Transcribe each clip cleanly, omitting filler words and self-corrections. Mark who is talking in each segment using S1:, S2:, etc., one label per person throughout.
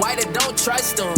S1: white and don't trust them.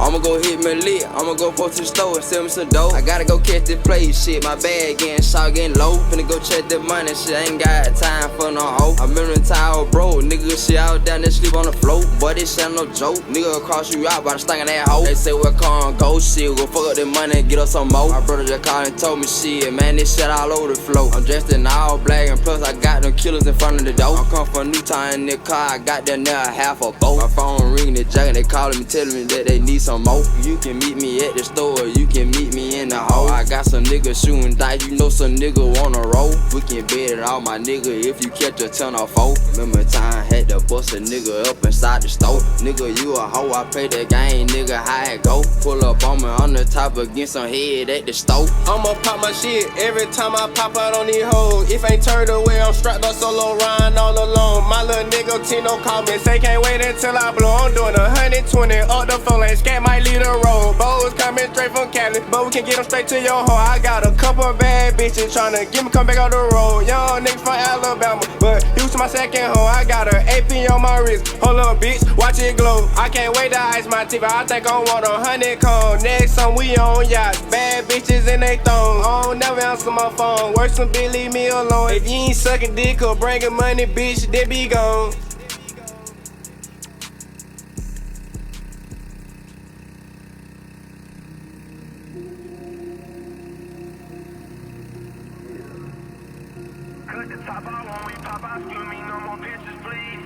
S2: I'ma go hit me lit, I'ma go post to the store and sell me some dope. I gotta go catch this play shit, my bag getting shot, getting low. Finna go check that money, shit, I ain't got time for no hoe. I'm in the towel, bro, nigga shit out down there sleep on the floor. But this shit ain't no joke, nigga cross you out by the stinking that hoe. They say we're calling go shit, go fuck up the money and get us some more. My brother just called and told me shit, man, this shit all over the floor. I'm dressed in all black and plus I got them killers in front of the door. I'm come from Newtown in the car, I got them there half a boat. My phone ringing, the jacket, they calling me, telling me that they need some more. You can meet me at the store, you can meet me in the hole. I got some niggas shooting dice, you know some nigga wanna roll. We can bet it all, my nigga, if you catch a 10 or 4. Remember time had to bust a nigga up inside the store. Nigga, you a hoe, I play that game, nigga, how it go? Pull up on me on the top against some head at the store.
S3: I'ma pop my shit every time I pop out on these hoes. If ain't turned away, I'm strapped up solo, riding all alone. My little nigga Tino call me, say can't wait until I blow. I'm doing 120 up the floor, lane, scat might lead the road. Bows coming straight from Cali, but we can get them straight to your hoe. I got a couple bad bitches tryna get me come back on the road. Young nigga from Alabama, but used to my second hoe. I got a AP on my wrist. Hold up, bitch, watch it glow. I can't wait to ice my teeth, I think I want 100 cone. Next time we on yachts, bad bitches in they thongs. I don't never answer my phone, worse than bitch, leave me alone. If you ain't sucking dick or bringing money, bitch, they be gone.
S4: Cut the top out when we pop out, excuse me, no more pictures, please.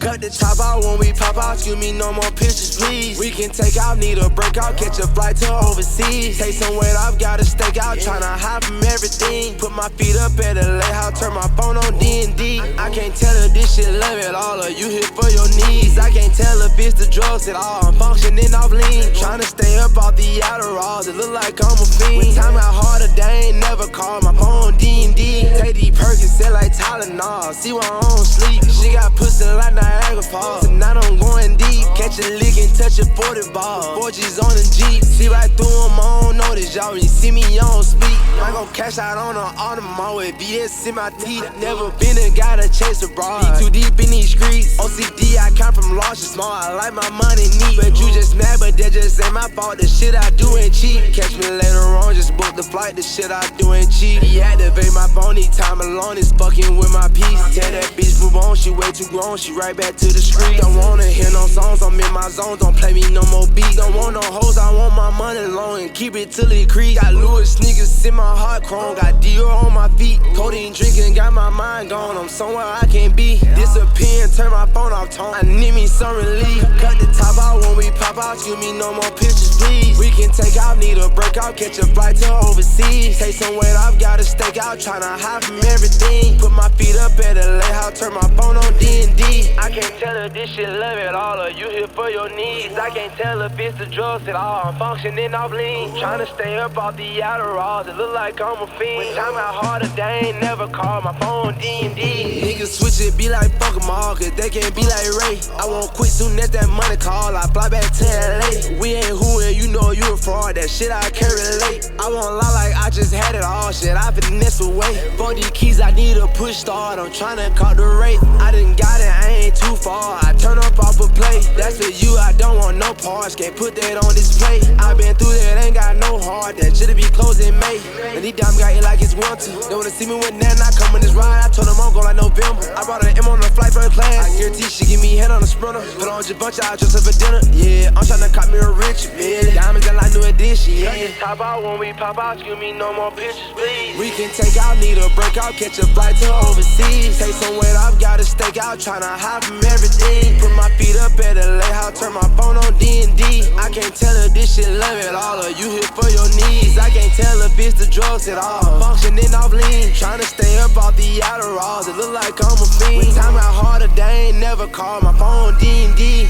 S3: Cut the top out when we pop out, excuse me, no more pictures, please. We can take out, need a breakout, catch a flight to overseas. Take some weight off, got a stake out, tryna hide from everything. Put my feet up at the lake house, turn my phone on D&D. I can't tell if this shit love it all, or you here for your needs. I can't tell if it's the drugs at all, I'm functioning off lean. Tryna stay up off the Adderalls, it look like I'm a fiend. When time got harder, they ain't never called, my phone on D&D. Take these Perkins, set like Tylenol, see why I don't sleep. She got pussy like Niagara Falls. Tonight I'm going deep. Catch a lick and touch a 40 ball. 4G's on the Jeep. See right through them, I don't notice y'all. When you see me, I don't speak. I gon' cash out on an Audemars with BS in my teeth. Never been a guy to chase abroad. Be too deep in these streets. OCD, I count from large to small. I like my money neat. But you just mad, but that just ain't my fault. The shit I do ain't cheap. Catch me later on, just book the flight. The shit I do ain't cheap. Deactivate my phone, need time alone. It's fucking with my peace. Tell that bitch move on, she way too grown. She right back to the street. Don't wanna hear no songs, I'm in my zone. Don't play me no more beats. Don't want no hoes, I want my money long and keep it till it creep. Got Louis sneakers in my heart chrome. Got Dior on my feet. Codeine drinking, got my mind gone. I'm somewhere I can't be. Disappear and turn my phone off tone. I need me some relief. Cut the top out when we pop out. Excuse me, no more pictures, please. We can take out, need a breakout, catch a flight to overseas. Take some weight off, got a stake out, tryna hide from everything. Put my feet up at the lake house, turn my phone on D&D. I can't tell if this shit love it all, or you here for your needs. I can't tell if it's the drugs at all, I'm functioning off lean. Tryna stay up off the Adderalls, it look like I'm a fiend. When time got harder, they ain't never called, my phone D&D. Niggas switch it, be like fuck 'em all, cause they can't be like Ray. I won't quit soon as that money call, I fly back to LA. We ain't who and you know you a fraud, that shit I can't relate. I won't lie like I just had it all, shit I finesse away. For these keys I need a push start, I'm tryna call the rate. I done got it, I ain't too far, I turn up off a play. That's for you, I don't want no parts, can't put that on display. I been through that, ain't got no heart, that shit'll be closed in May. And these diamonds got it like it's winter. They wanna see me with that, I come in this ride, I told them I'm going like November. I brought an M on the flight first class, I guarantee she give me head on the sprinter. Put on your bunch, I dress up for dinner, yeah. I'm tryna cop me a rich, man. Diamonds that like new edition, yeah. Cut the top out when we pop out, excuse me, no more pictures, please. We can take out, need a breakout, catch a flight to overseas. Take some weight off, got a stake out, tryna hide from everything. Put my feet up at the lake house, turn my phone on D&D. I can't tell if this shit love it all, or you here for your needs. I can't tell if it's the drugs at all, I'm functioning off lean. Tryna stay up off the Adderalls, it look like I'm a fiend. When time got harder, they ain't never called, my phone D&D.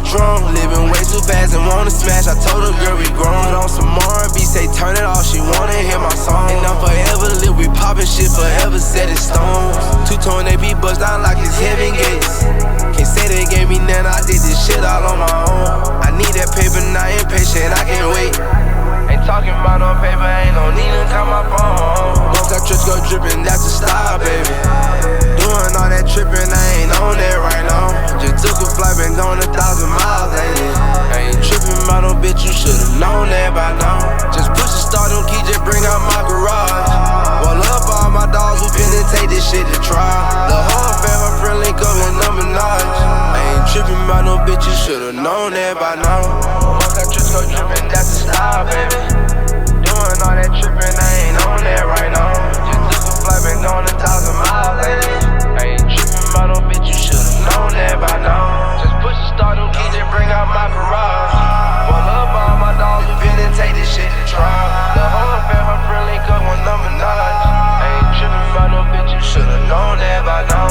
S3: drunk, living way too fast and wanna smash. I told her, girl, we grown. On some R&B, say turn it off, she wanna hear my song. And I'm forever lit, we poppin' shit, forever set in stones. Two-tone AP bust down like it's heaven gates. Can't say they gave me none, I did this shit all on my own. I need that paper, not impatient, I can't wait. Ain't talking about no paper, ain't no need to call my phone. Once that trip go drippin', that's a style, baby. Doing all that trippin', I ain't on that right now. Just took a flight, been going 1,000 miles lately. I ain't trippin' about no bitch, you should've known that by now. Just push the start, don't keep, just bring out my garage. Well, up all my dogs, we finna take this shit to trial. The whole affair, her friend link up with number notch. I ain't trippin' about no bitch, you should've known that by now. Once that trip go drippin', that's a style, baby. Doing all that trippin', I ain't on that right now. Just took a flight, been going 1,000 miles lately. I ain't trippin' about no bitch, you should've known that by now. Just push the start, don't keep, just bring out my garage. Well, up all my dogs, we finna take this shit to trial. The whole affair, her friend link up with number notch. I ain't trippin' about no bitch, you should've known that by now.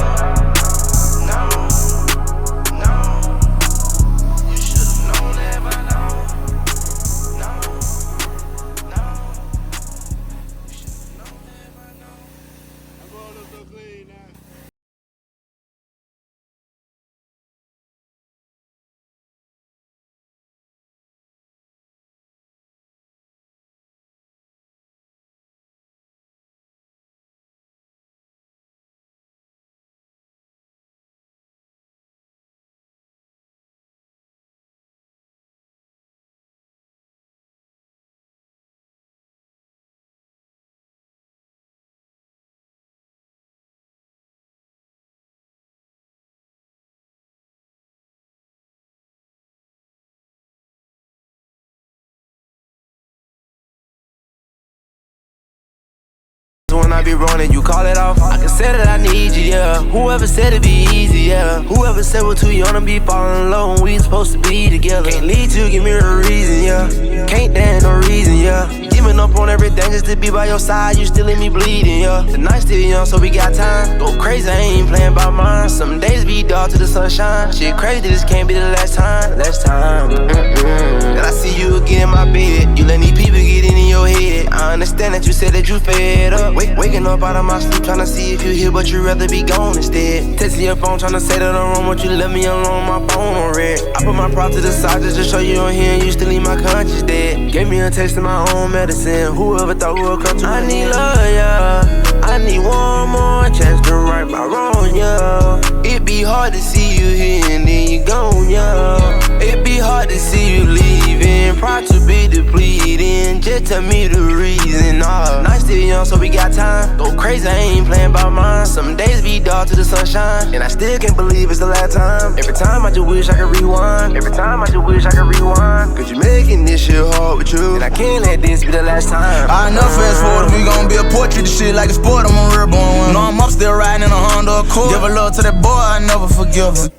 S3: When I be running, you call it off. I can say that I need you, yeah. Whoever said it'd be easy, yeah. Whoever said we're too young to be falling low when we supposed to be together. Can't lead you, give me a reason, yeah. Can't dance no reason, yeah. Giving up on everything just to be by your side, you still leave me bleeding, yeah. The night's still young, so we got time. Go crazy, I ain't playing by mine. Some days be dark till the sunshine. Shit crazy, this can't be the last time. Last time. That I see you again in my bed. You let these people get in your head. I understand that you said that you fed up. Waking up out of my sleep, tryna see if you here, but you rather be gone instead. Texting your phone, tryna say that I'm wrong, but you left me alone, my phone on red. I put my pride to the side just to show you on here, and you still leave my conscience dead. Gave me a taste of my own medicine. Whoever thought we would come to I need love, yeah. I need one more chance to right my wrong, yeah. It be hard to see you here and then you gone, yeah. It be hard to see you leaving, pride to be depleting. Just tell me the reason, nah. Night still young, so we got time. Go crazy, I ain't playing by mine. Some days be dark till the sunshine, and I still can't believe it's the last time. Every time I just wish I could rewind. Every time I just wish I could rewind. Cause you making this shit hard with you, and I can't let this be the last time.
S1: I know fast forward, we gon' be a portrait of shit like a sport. I'm a real born one. No, I'm up still riding in a Honda Accord. Give a love to that boy, I never forgive him.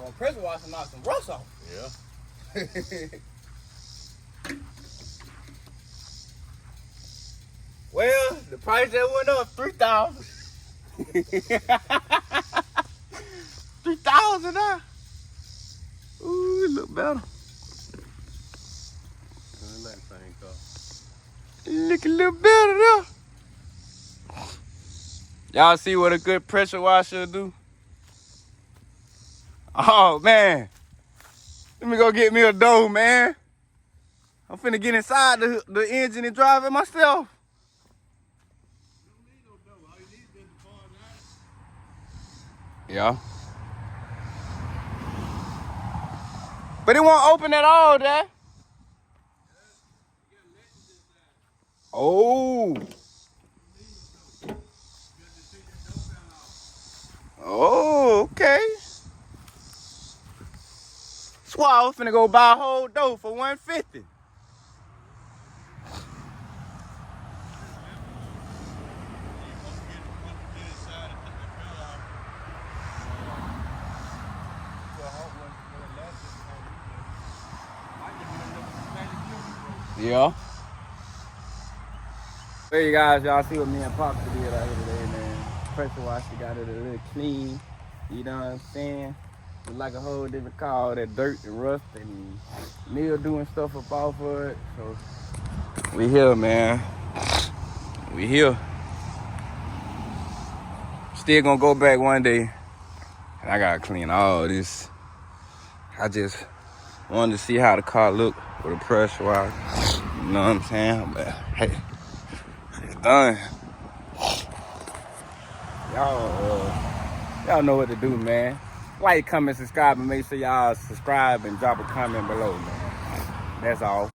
S5: want pressure wash and knock some rust off.
S6: Yeah.
S5: Well, the price that went up, 3,000. 3,000 now. Ooh, it look better. Look a little better there. Y'all see what a good pressure washer do? Oh man, let me go get me a dough, man. I'm finna get inside the engine and drive it myself. Yeah. But it won't open at all, Dad. Oh. Oh, okay. That's why I was finna go buy a whole dough for $150. Yeah. Hey you guys, y'all see what me and Pops did out here today, man. Pressure wash, we got it a little clean. You know what I'm saying? It's like a whole different car, all that dirt and rust and Neil doing stuff up off of it. So we here, man. We here. Still gonna go back one day. And I gotta clean all this. I just wanted to see how the car look with a pressure wash. You know what I'm saying? But hey, it's done. Y'all know what to do, man. Like, comment, subscribe, and make sure y'all subscribe and drop a comment below, man. That's all.